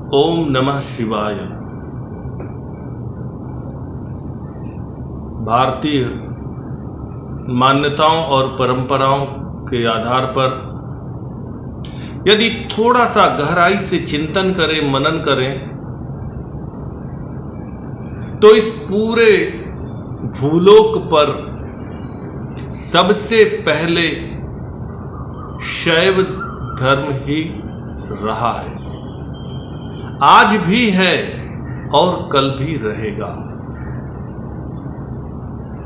ओम नमः शिवाय। भारतीय मान्यताओं और परंपराओं के आधार पर यदि थोड़ा सा गहराई से चिंतन करें, मनन करें, तो इस पूरे भूलोक पर सबसे पहले शैव धर्म ही रहा है, आज भी है और कल भी रहेगा।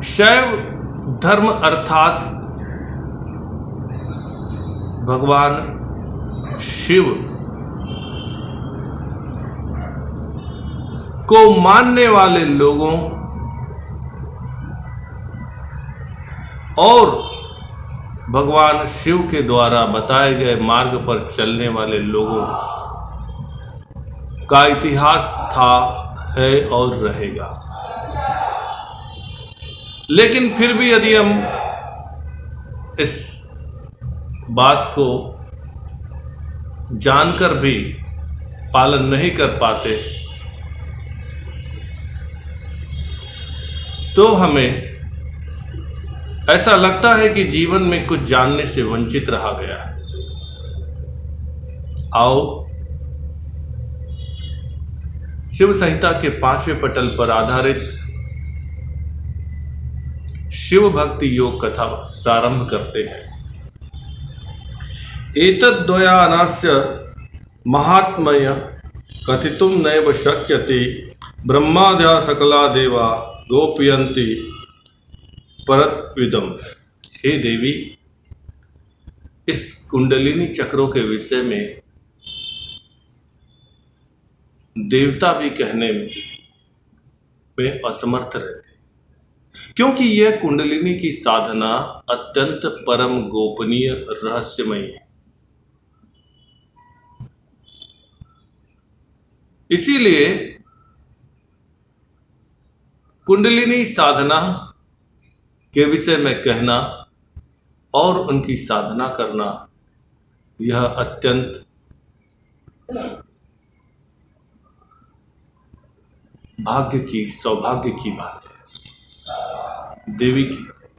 शैव धर्म अर्थात भगवान शिव को मानने वाले लोगों और भगवान शिव के द्वारा बताए गए मार्ग पर चलने वाले लोगों का इतिहास था, है और रहेगा। लेकिन फिर भी यदि हम इस बात को जानकर भी पालन नहीं कर पाते, तो हमें ऐसा लगता है कि जीवन में कुछ जानने से वंचित रहा गया है। आओ शिव संहिता के 5वें पटल पर आधारित शिव भक्ति योग कथा प्रारंभ करते हैं। एतद्द्वयानास्य महात्म्य कथितुम नैव शक्यते, ब्रह्माद्या सकला देवा गोपयन्ति परत्विदम। हे देवी, इस कुंडलिनी चक्रों के विषय में देवता भी कहने में असमर्थ रहते, क्योंकि यह कुंडलिनी की साधना अत्यंत परम गोपनीय रहस्यमयी है। इसीलिए कुंडलिनी साधना के विषय में कहना और उनकी साधना करना यह अत्यंत भाग्य की, सौभाग्य की बात है। देवी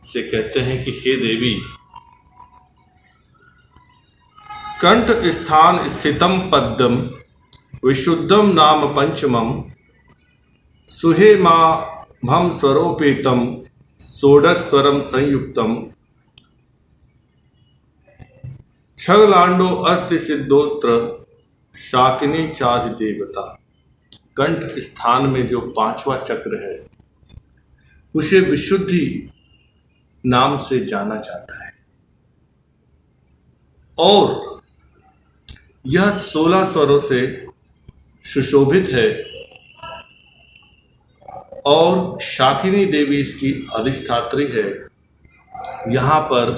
से कहते हैं कि हे देवी, कंठ स्थान स्थितम पद्मम विशुद्धम नाम पंचमम, सुहेमा भम स्वरोपेतम षोडशस्वरम संयुक्तम, छगलांडो अस्ति सिद्धोत्र शाकिनी चादि देवता। कंठ स्थान में जो 5वां चक्र है उसे विशुद्धि नाम से जाना जाता है और यह 16 स्वरों से सुशोभित है और शाकिनी देवी इसकी अधिष्ठात्री है। यहाँ पर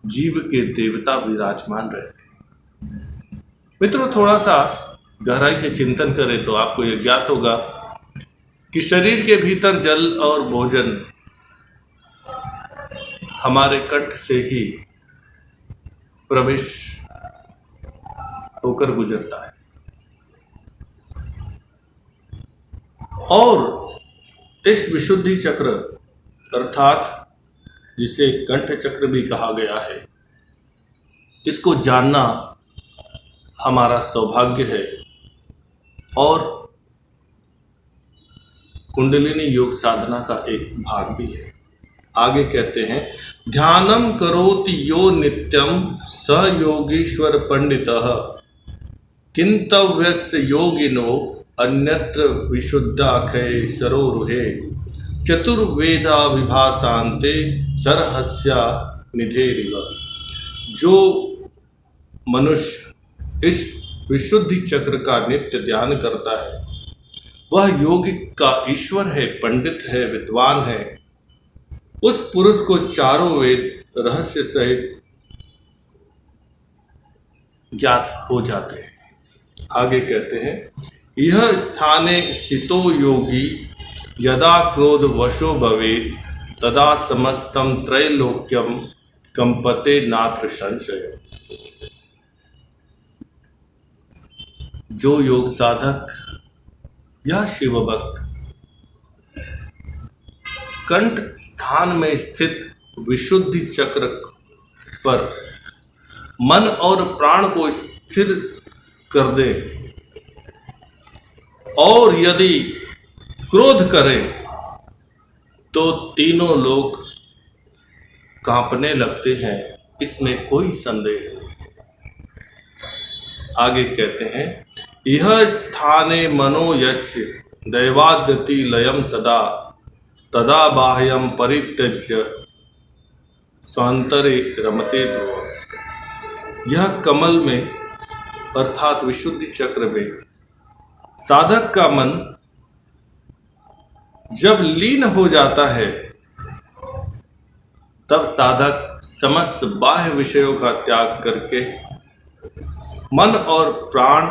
जीव के देवता विराजमान रहते हैं। मित्रों, थोड़ा सा गहराई से चिंतन करें तो आपको यह ज्ञात होगा कि शरीर के भीतर जल और भोजन हमारे कंठ से ही प्रवेश होकर गुजरता है और इस विशुद्धि चक्र अर्थात जिसे कंठ चक्र भी कहा गया है, इसको जानना हमारा सौभाग्य है और कुंडलिनी योग साधना का एक भाग भी है। आगे कहते हैं, ध्यानम करोति यो नित्यम स योगीश्वर पंडितः, किंतव्यस्य योगिनो अन्यत्र विशुद्धाखय सरोरुहे, चतुर्वेदा विभासान्ते सरहस्या निधेरिव। जो मनुष्य इस विशुद्धि चक्र का नित्य ध्यान करता है वह योगी का ईश्वर है, पंडित है, विद्वान है। उस पुरुष को चारों वेद रहस्य सहित ज्ञात हो जाते हैं। आगे कहते हैं, यह स्थाने स्थितो योगी यदा क्रोध वशो भवेत्, तदा समस्तं त्रैलोक्यम कंपते नात्र संशय। जो योग साधक या शिव भक्त कंठ स्थान में स्थित विशुद्धि चक्र पर मन और प्राण को स्थिर कर दे और यदि क्रोध करे तो तीनों लोग कांपने लगते हैं, इसमें कोई संदेह नहीं। आगे कहते हैं, यह स्थाने मनो यस्य दैवाद्यति लयम सदा तदा बाह्यम परित्यज्य स्वांतरे रमते ध्रुव। यह कमल में अर्थात विशुद्धि चक्र में साधक का मन जब लीन हो जाता है तब साधक समस्त बाह्य विषयों का त्याग करके मन और प्राण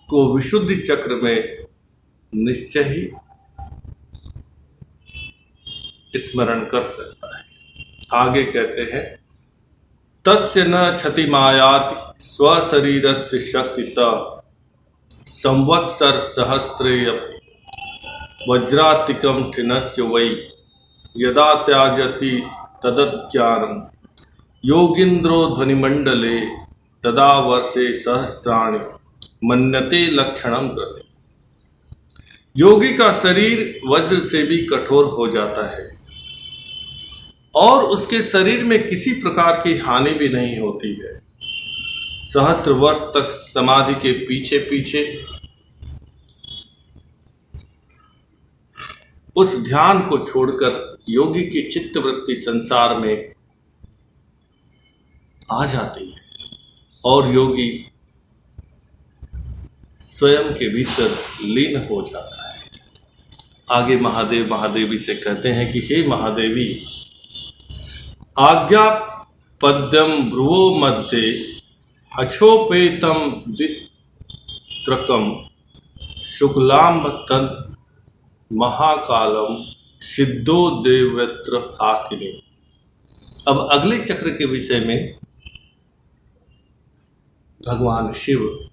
को विशुद्धि चक्र में निश्चय ही स्मरण कर सकता है। आगे कहते हैं, तस्य न क्षति मायाति स्वशरीरस्य शक्तितः संवत्सर सहस्रे वज्रातिकम ठिनस्य वै यदा त्याजति तदज्ञानम योगिंद्रो ध्वनिमंडले तदा वर्षे सहस्राणि मन्यते लक्षणम कृति। योगी का शरीर वज्र से भी कठोर हो जाता है और उसके शरीर में किसी प्रकार की हानि भी नहीं होती है। सहस्त्र वर्ष तक समाधि के पीछे पीछे उस ध्यान को छोड़कर योगी की चित्त वृत्ति संसार में आ जाती है और योगी स्वयं के भीतर लीन हो जाता है। आगे महादेव महादेवी से कहते हैं कि हे महादेवी, आज्ञा पद्यम भ्रुवो मध्ये हछोपेतम द्वित्रकम शुक्लांब तन महाकालम सिद्धो देवत्र हाकिनी। अब अगले चक्र के विषय में भगवान शिव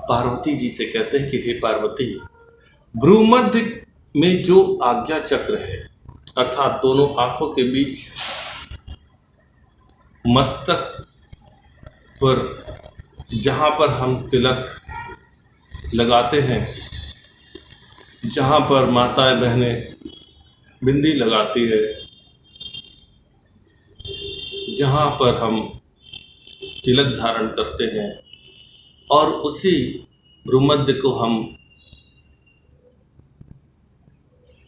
पार्वती जी से कहते हैं कि हे पार्वती, भ्रूमध्य में जो आज्ञा चक्र है अर्थात दोनों आंखों के बीच मस्तक पर जहाँ पर हम तिलक लगाते हैं, जहाँ पर माताएं बहनें बिंदी लगाती है, जहाँ पर हम तिलक धारण करते हैं और उसी भ्रूमध्य को हम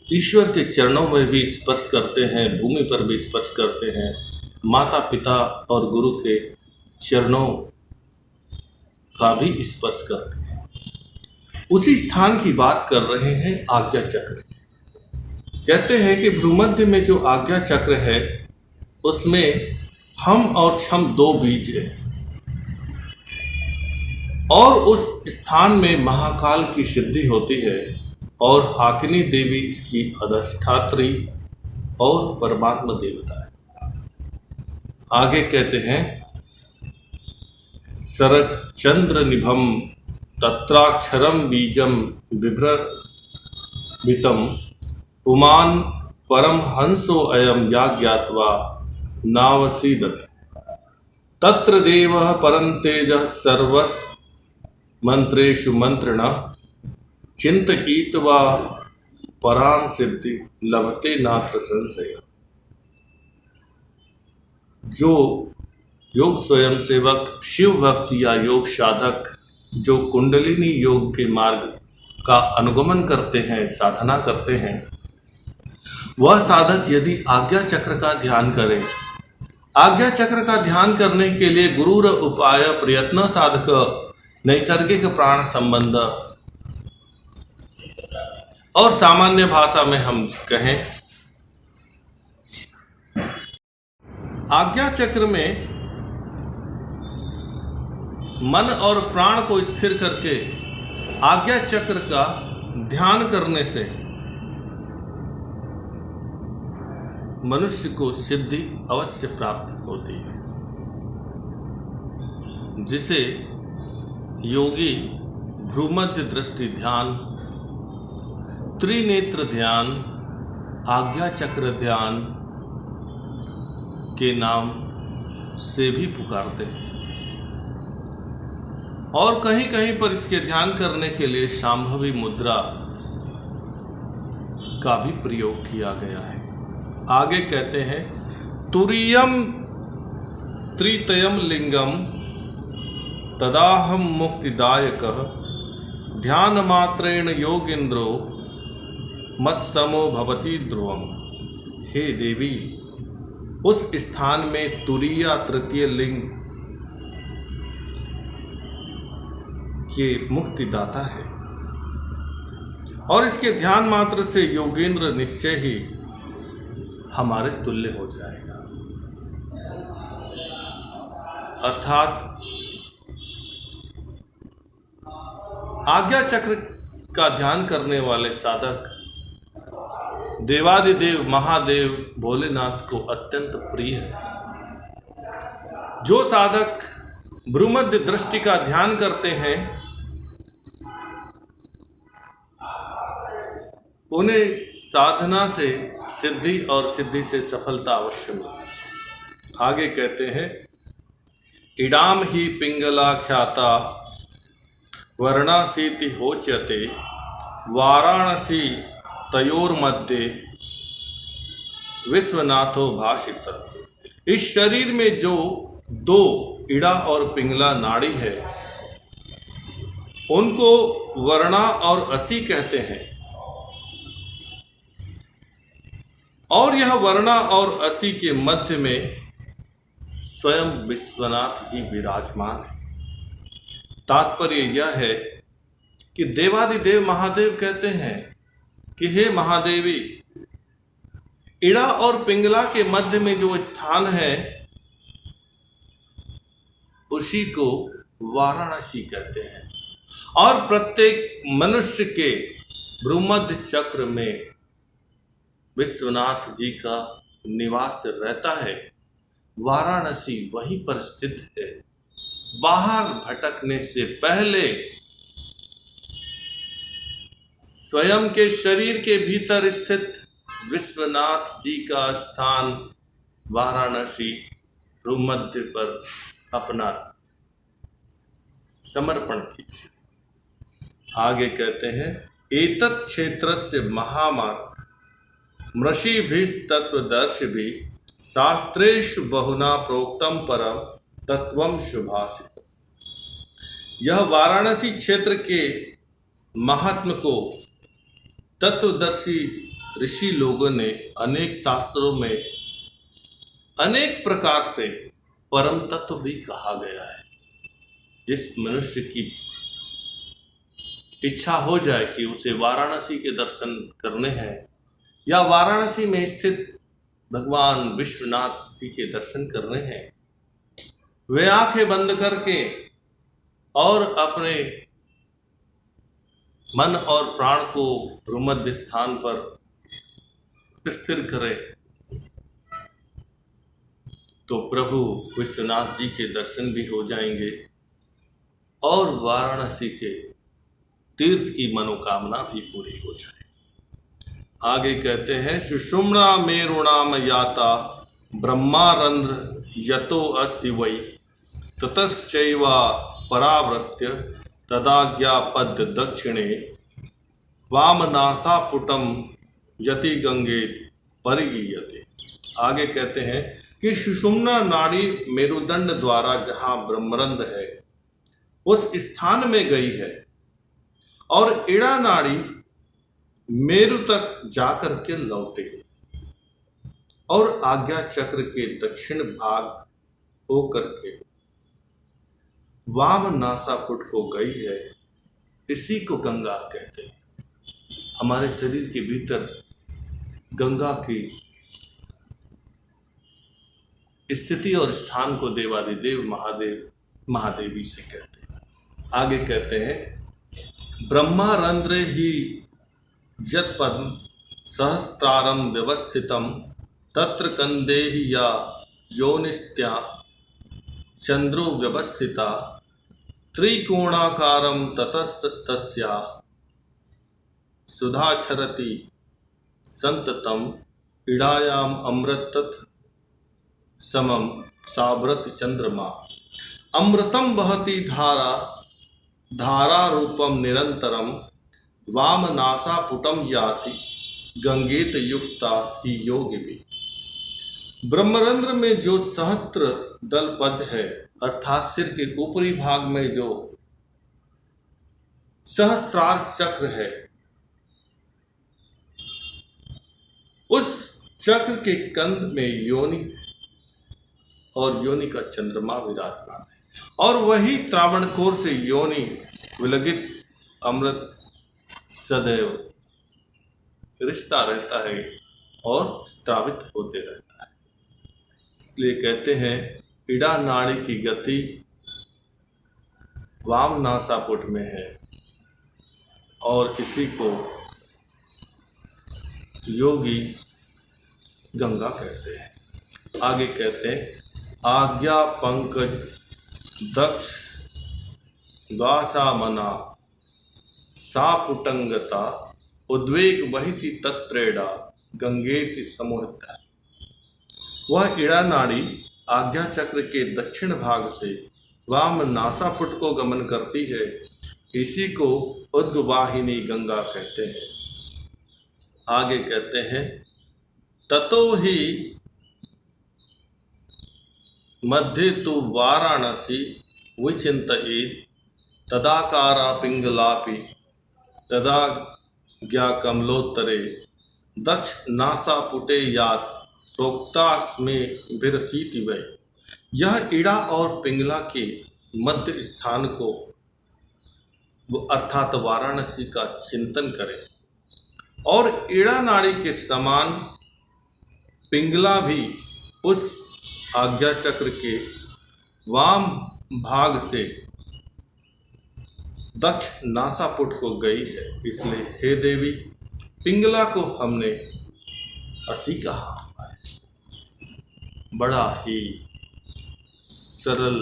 ईश्वर के चरणों में भी स्पर्श करते हैं, भूमि पर भी स्पर्श करते हैं, माता पिता और गुरु के चरणों का भी स्पर्श करते हैं। उसी स्थान की बात कर रहे हैं आज्ञा चक्र। कहते हैं कि भ्रूमध्य में जो आज्ञा चक्र है उसमें हम और क्षम दो बीज है और उस स्थान में महाकाल की सिद्धि होती है और हाकिनी देवी इसकी अधिष्ठात्री और परमात्मा देवता है। आगे कहते हैं, शरद चंद्र निभम तत्राक्षरम बीजम बिभ्रमितम पुमान परम हंसो अयम या ज्ञात्वा नावसीदते तत्र देवः परंतेजः सर्वस् मंत्रेषु मंत्रिणः चिंतयित्वा परां सिद्धि लभते नात्र संशय। जो योग स्वयं सेवक शिव भक्त या योग साधक जो कुंडलिनी योग के मार्ग का अनुगमन करते हैं, साधना करते हैं, वह साधक यदि आज्ञा चक्र का ध्यान करे, आज्ञा चक्र का ध्यान करने के लिए गुरुर उपाय प्रयत्न साधक नैसर्गिक प्राण संबंध और सामान्य भाषा में हम कहें आज्ञा चक्र में मन और प्राण को स्थिर करके आज्ञा चक्र का ध्यान करने से मनुष्य को सिद्धि अवश्य प्राप्त होती है, जिसे योगी भ्रूमध्य दृष्टि ध्यान, त्रिनेत्र ध्यान, आज्ञा चक्र ध्यान के नाम से भी पुकारते हैं और कहीं कहीं पर इसके ध्यान करने के लिए शांभवी मुद्रा का भी प्रयोग किया गया है। आगे कहते हैं तुरीयम त्रितयम लिंगम तदाहम मुक्तिदायकः ध्यान मात्रेण योगेंद्रो मत्समो भवति ध्रुवम। हे देवी, उस स्थान में तुरीय तृतीय लिंग के मुक्तिदाता है और इसके ध्यान मात्र से योगेंद्र निश्चय ही हमारे तुल्य हो जाएगा। अर्थात आज्ञा चक्र का ध्यान करने वाले साधक देवादिदेव महादेव भोलेनाथ को अत्यंत प्रिय है। जो साधक भ्रूमध्य दृष्टि का ध्यान करते हैं उन्हें साधना से सिद्धि और सिद्धि से सफलता अवश्य मिलती है। आगे कहते हैं इडाम ही पिंगला ख्याता वर्णासीति होच्यते वाराणसी तयोर्मध्ये विश्वनाथो भाषित। इस शरीर में जो दो इड़ा और पिंगला नाड़ी है उनको वर्णा और असी कहते हैं और यह वर्णा और असी के मध्य में स्वयं विश्वनाथ जी विराजमान है। तात्पर्य यह है कि देवादिदेव महादेव कहते हैं कि हे महादेवी, इड़ा और पिंगला के मध्य में जो स्थान है उसी को वाराणसी कहते हैं और प्रत्येक मनुष्य के भ्रूमध्य चक्र में विश्वनाथ जी का निवास रहता है। वाराणसी वहीं पर स्थित है। बाहर भटकने से पहले स्वयं के शरीर के भीतर स्थित विश्वनाथ जी का स्थान वाराणसी भ्रूमध्य पर अपना समर्पण कीजिए। आगे कहते हैं एतत् क्षेत्रस्य महामार्ग मृषिभिस्तत्त्वदर्शिभिः शास्त्रेषु बहुना प्रोक्तम परम तत्वम शुभाषित। यह वाराणसी क्षेत्र के महात्म को तत्वदर्शी ऋषि लोगों ने अनेक शास्त्रों में अनेक प्रकार से परम तत्व भी कहा गया है। जिस मनुष्य की इच्छा हो जाए कि उसे वाराणसी के दर्शन करने हैं या वाराणसी में स्थित भगवान विश्वनाथ जी के दर्शन करने हैं, वे आंखें बंद करके और अपने मन और प्राण को भ्रूमध्य स्थान पर स्थिर करें तो प्रभु विश्वनाथ जी के दर्शन भी हो जाएंगे और वाराणसी के तीर्थ की मनोकामना भी पूरी हो जाए। आगे कहते हैं सुषुम्ना मेरुणाम याता ब्रह्मारंध्र यतो अस्ति वै ततश्चैवा परावृत्य तदाज्ञापद्य दक्षिणे वामनासापुटम यति गंगे परिगीयते। आगे कहते हैं कि सुषुम्ना नाड़ी मेरुदंड द्वारा जहाँ ब्रह्मरंध्र है उस स्थान में गई है और इड़ा नाड़ी मेरु तक जाकर के लौटे और आज्ञा चक्र के दक्षिण भाग होकर के वाम नासापुट को गई है। इसी को गंगा कहते हैं। हमारे शरीर के भीतर गंगा की स्थिति और स्थान को देवादिदेव महादेव महादेवी से कहते हैं। आगे कहते हैं ब्रह्मारंध्र ही यत् पद्म सहस्त्रारम व्यवस्थितम तत्र कंदेहि या योनिस्त्या चंद्रो व्यवस्थिता त्रिकोणाकारं ततस्तस्या सुधाचरति संततम इडायाम अमृतत समम साव्रत चंद्रमा। अमृतम वहति धारा धारा रूपम निरंतरम वामनासापुटम याति गंगेत युक्ता ही योगिनी। ब्रह्मरंध्र में जो सहस्त्र दल पद है, अर्थात सिर के ऊपरी भाग में जो सहस्त्रार चक्र है, उस चक्र के कंध में योनि और योनि का चंद्रमा विराजमान है, और वही त्रावणकोर से योनि विलगित अमृत सदैव रिश्ता रहता है और स्त्रावित होते रहता है। इसलिए कहते हैं इड़ा नाड़ी की गति वाम नासापुट में है, और इसी को योगी गंगा कहते हैं। आगे कहते हैं आज्ञा पंकज दक्ष द्वासामना सापुटंगता उद्वेग वहिति तत्प्रेड़ा गंगेति समोहिता। वह इड़ा नाड़ी आज्ञा चक्र के दक्षिण भाग से वाम नासापुट को गमन करती है, इसी को उद्गवाहिनी गंगा कहते हैं। आगे कहते हैं ततो ही मध्य तु वाराणसी विचिन्तयेत् तदाकारा पिंगलापि तदा ज्ञा कमलोत्तरे दक्ष नासापुटे यात प्रोक्तास्मे विरसीति वै। यह इड़ा और पिंगला के मध्य स्थान को अर्थात वाराणसी का चिंतन करें, और इड़ा नाड़ी के समान पिंगला भी उस आज्ञा चक्र के वाम भाग से दक्ष नासापुट को गई है। इसलिए हे देवी, पिंगला को हमने असी कहा है। बड़ा ही सरल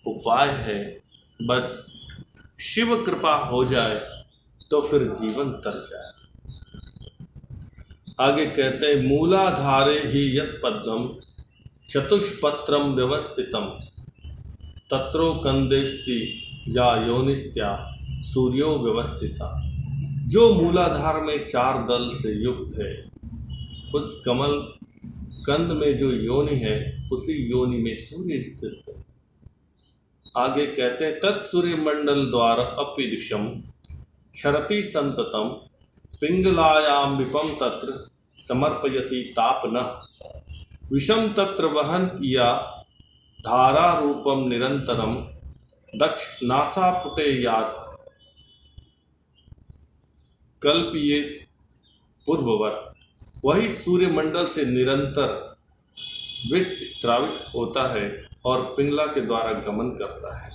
उपाय है, बस शिव कृपा हो जाए तो फिर जीवन तर जाए। आगे कहते हैं मूलाधारे ही यत पद्मम चतुष्पत्रम व्यवस्थितम तत्रो कंदेस्ति या योनिस्त्या सूर्यो व्यवस्थिता। जो मूलाधार में 4 दल से युक्त है, उस कमल कंद में जो योनि है, उसी योनि में सूर्य स्थित है। आगे कहते हैं तत्सूर्य मंडल द्वारा अपिदिशम क्षरति संततम पिंगलायाम विपम तत्र समर्पयति तापनः विषम तत्र वहन किया धारा रूपम निरंतरम दक्ष नासापुटे यात कल्पिये पूर्ववत। वही सूर्य मंडल से निरंतर विष स्त्रावित होता है और पिंगला के द्वारा गमन करता है।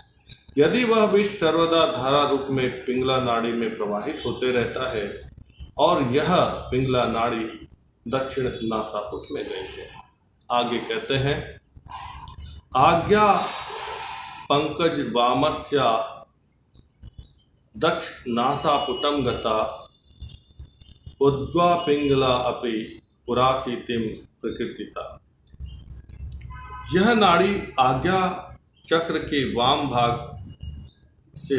यदि वह विष सर्वदा धारा रूप में पिंगला नाड़ी में प्रवाहित होते रहता है, और यह पिंगला नाड़ी दक्षिण नासापुट में गई है। आगे कहते हैं आज्ञा पंकज वामस्या दक्ष नासापुटम गता उद्वा पिंगला अपि पुरासीतिम प्रकृतिता। यह नाड़ी आज्ञा चक्र के वाम भाग से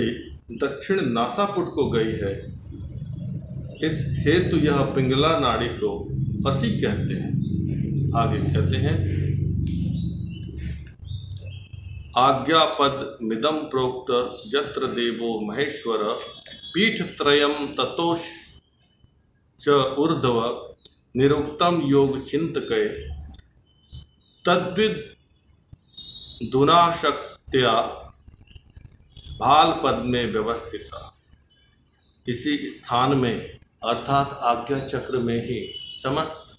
दक्षिण नासापुट को गई है। इस हेतु यह पिंगला नाड़ी को असी कहते हैं। आगे कहते हैं आज्ञा पद मिदम प्रोक्त यत्र देवो महेश्वर पीठ त्रयम ततोष च ऊर्ध्व निरुक्तम योग चिंतकय तद्विद दुनाशक्त्या भाल पद में व्यवस्थिता। इसी स्थान में अर्थात आज्ञा चक्र में ही समस्त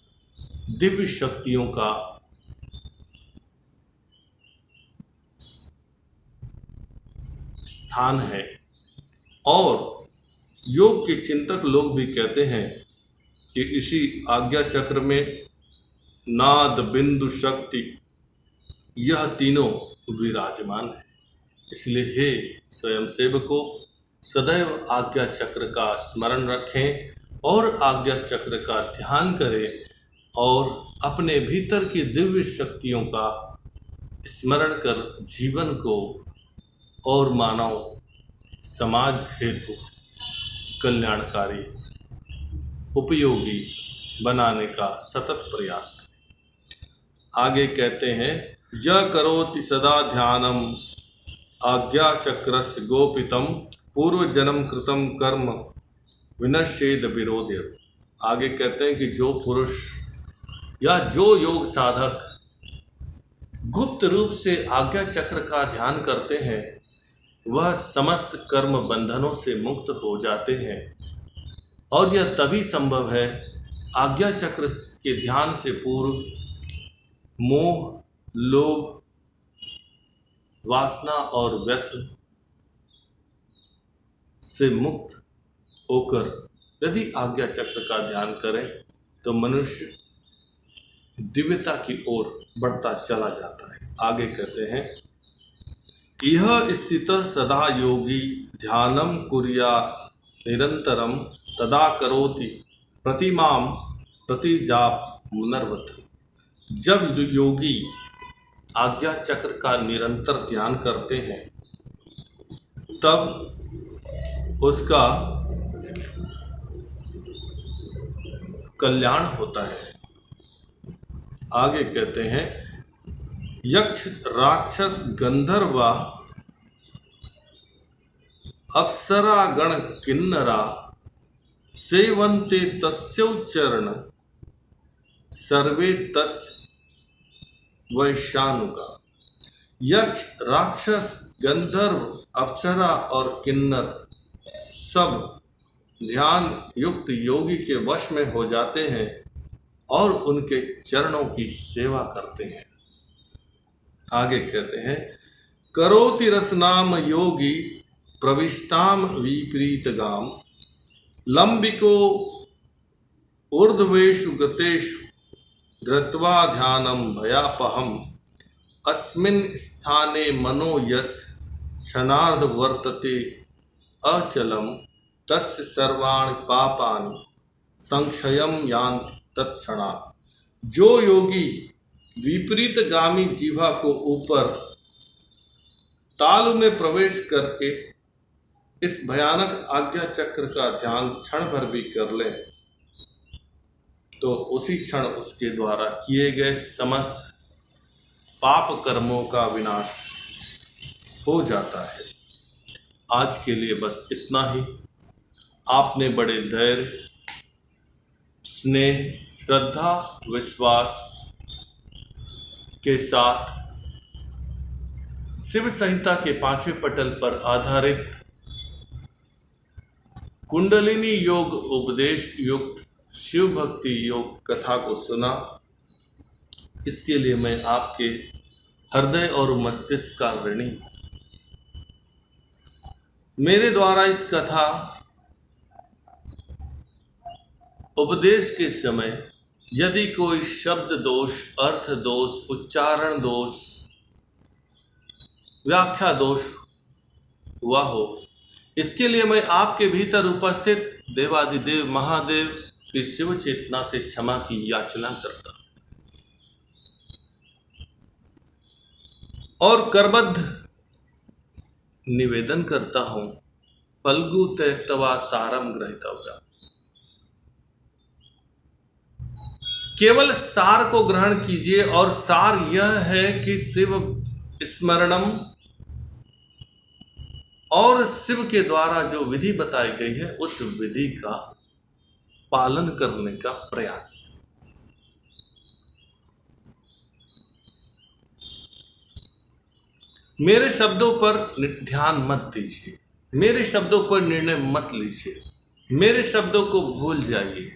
दिव्य शक्तियों का स्थान है, और योग के चिंतक लोग भी कहते हैं कि इसी आज्ञा चक्र में नाद बिंदु शक्ति यह तीनों विराजमान है। इसलिए हे स्वयं सेवकों, सदैव आज्ञा चक्र का स्मरण रखें और आज्ञा चक्र का ध्यान करें और अपने भीतर की दिव्य शक्तियों का स्मरण कर जीवन को और मानव समाज हेतु कल्याणकारी उपयोगी बनाने का सतत प्रयास करें। आगे कहते हैं, यह करोति सदा ध्यानम आज्ञा चक्रस्य गोपितम पूर्व जन्म कृतम कर्म विनश्येद विरोध्य। आगे कहते हैं कि जो पुरुष या जो योग साधक गुप्त रूप से आज्ञा चक्र का ध्यान करते हैं वह समस्त कर्म बंधनों से मुक्त हो जाते हैं। और यह तभी संभव है आज्ञा चक्र के ध्यान से पूर्व मोह, लोभ, वासना और व्यसन से मुक्त होकर यदि आज्ञा चक्र का ध्यान करें तो मनुष्य दिव्यता की ओर बढ़ता चला जाता है। आगे कहते हैं, यह स्थितः सदा योगी ध्यानम कुर्या निरंतरम तदा करोति प्रतिमाम प्रतिजाप मुनर्वत। जब योगी आज्ञा चक्र का निरंतर ध्यान करते हैं तब उसका कल्याण होता है। आगे कहते हैं, यक्ष राक्षस गंधर्वा अप्सरा गण किन्नरा सेवन्ते तस्योच्चरण सर्वे तस् वैशानुका। यक्ष राक्षस गंधर्व अप्सरा और किन्नर सब ध्यान युक्त योगी के वश में हो जाते हैं और उनके चरणों की सेवा करते हैं। आगे कहते हैं, करोति रसनाम योगी प्रविष्टाम विपरीतगाम लंबिको ऊर्ध्वेषु गतेषु धृत्वा ध्यानम भयापहम अस्मिन् स्थाने मनो यस् क्षणार्ध वर्तते अचलम तस्य सर्वाणि पापानि संक्षयम यान्ति तत्क्षणात्। जो योगी विपरीतगामी जीवा को ऊपर तालु में प्रवेश करके इस भयानक आज्ञा चक्र का ध्यान क्षण भर भी कर ले तो उसी क्षण उसके द्वारा किए गए समस्त पाप कर्मों का विनाश हो जाता है। आज के लिए बस इतना ही। आपने बड़े धैर्य, स्नेह, श्रद्धा, विश्वास के साथ शिव संहिता के 5वें पटल पर आधारित कुंडलिनी योग उपदेश युक्त शिव भक्ति योग कथा को सुना। इसके लिए मैं आपके हृदय और मस्तिष्क का ऋणी। मेरे द्वारा इस कथा उपदेश के समय यदि कोई शब्द दोष, अर्थ दोष, उच्चारण दोष, व्याख्या दोष हुआ हो, इसके लिए मैं आपके भीतर उपस्थित देवादिदेव महादेव की शिव चेतना से क्षमा की याचना करता और करबद्ध निवेदन करता हूं, फल्गु त्यक्त्वा सारम ग्रहीतव्यम्। केवल सार को ग्रहण कीजिए और सार यह है कि शिव स्मरणम और शिव के द्वारा जो विधि बताई गई है उस विधि का पालन करने का प्रयास। मेरे शब्दों पर ध्यान मत दीजिए, मेरे शब्दों पर निर्णय मत लीजिए, मेरे शब्दों को भूल जाइए।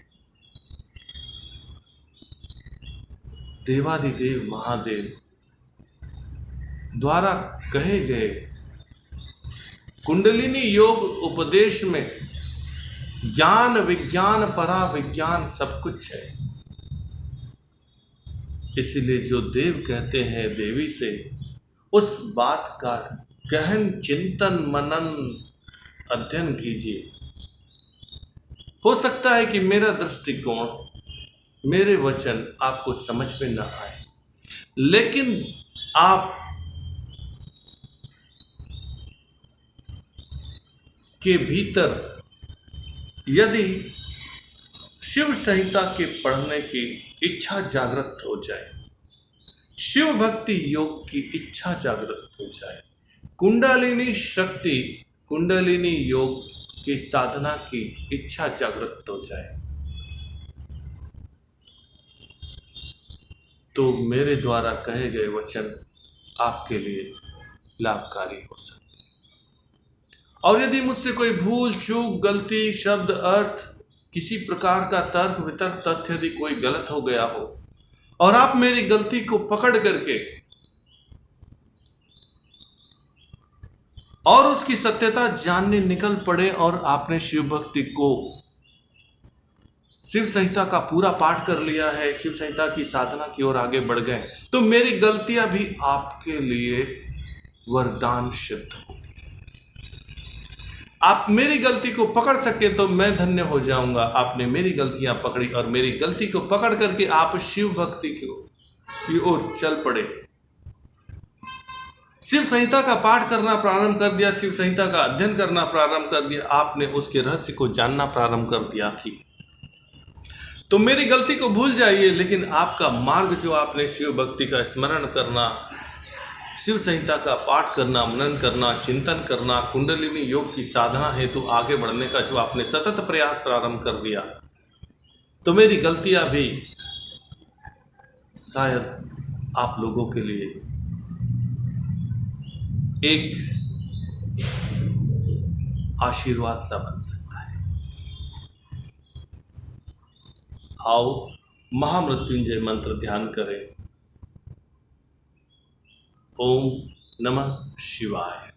देवादिदेव महादेव द्वारा कहे गए कुंडलिनी योग उपदेश में ज्ञान, विज्ञान, परा विज्ञान सब कुछ है। इसलिए जो देव कहते हैं देवी से, उस बात का गहन चिंतन मनन अध्ययन कीजिए। हो सकता है कि मेरा दृष्टिकोण, मेरे वचन आपको समझ में न आए, लेकिन आप के भीतर यदि शिव संहिता के पढ़ने की इच्छा जागृत हो जाए, शिव भक्ति योग की इच्छा जागृत हो जाए, कुंडलिनी शक्ति, कुंडलिनी योग की साधना की इच्छा जागृत हो जाए, तो मेरे द्वारा कहे गए वचन आपके लिए लाभकारी हो सकते हैं। और यदि मुझसे कोई भूल चूक, गलती, शब्द, अर्थ, किसी प्रकार का तर्क वितर्क तथ्य यदि कोई गलत हो गया हो और आप मेरी गलती को पकड़ करके और उसकी सत्यता जानने निकल पड़े और आपने शिव भक्ति को, शिव संहिता का पूरा पाठ कर लिया है, शिव संहिता की साधना की ओर आगे बढ़ गए, तो मेरी गलतियां भी आपके लिए वरदान सिद्ध होगी। आप मेरी गलती को पकड़ सके तो मैं धन्य हो जाऊंगा। आपने मेरी गलतियां पकड़ी और मेरी गलती को पकड़ करके आप शिव भक्ति की ओर चल पड़े, शिव संहिता का पाठ करना प्रारंभ कर दिया, शिव संहिता का अध्ययन करना प्रारंभ कर दिया, आपने उसके रहस्य को जानना प्रारंभ कर दिया कि तो मेरी गलती को भूल जाइए, लेकिन आपका मार्ग जो आपने शिव भक्ति का स्मरण करना, शिव संहिता का पाठ करना, मनन करना, चिंतन करना, कुंडलिनी योग की साधना हेतु आगे बढ़ने का जो आपने सतत प्रयास प्रारंभ कर दिया, तो मेरी गलतियां भी शायद आप लोगों के लिए एक आशीर्वाद सा बन सकता है। आओ महामृत्युंजय मंत्र ध्यान करें। ओम नमः शिवाय।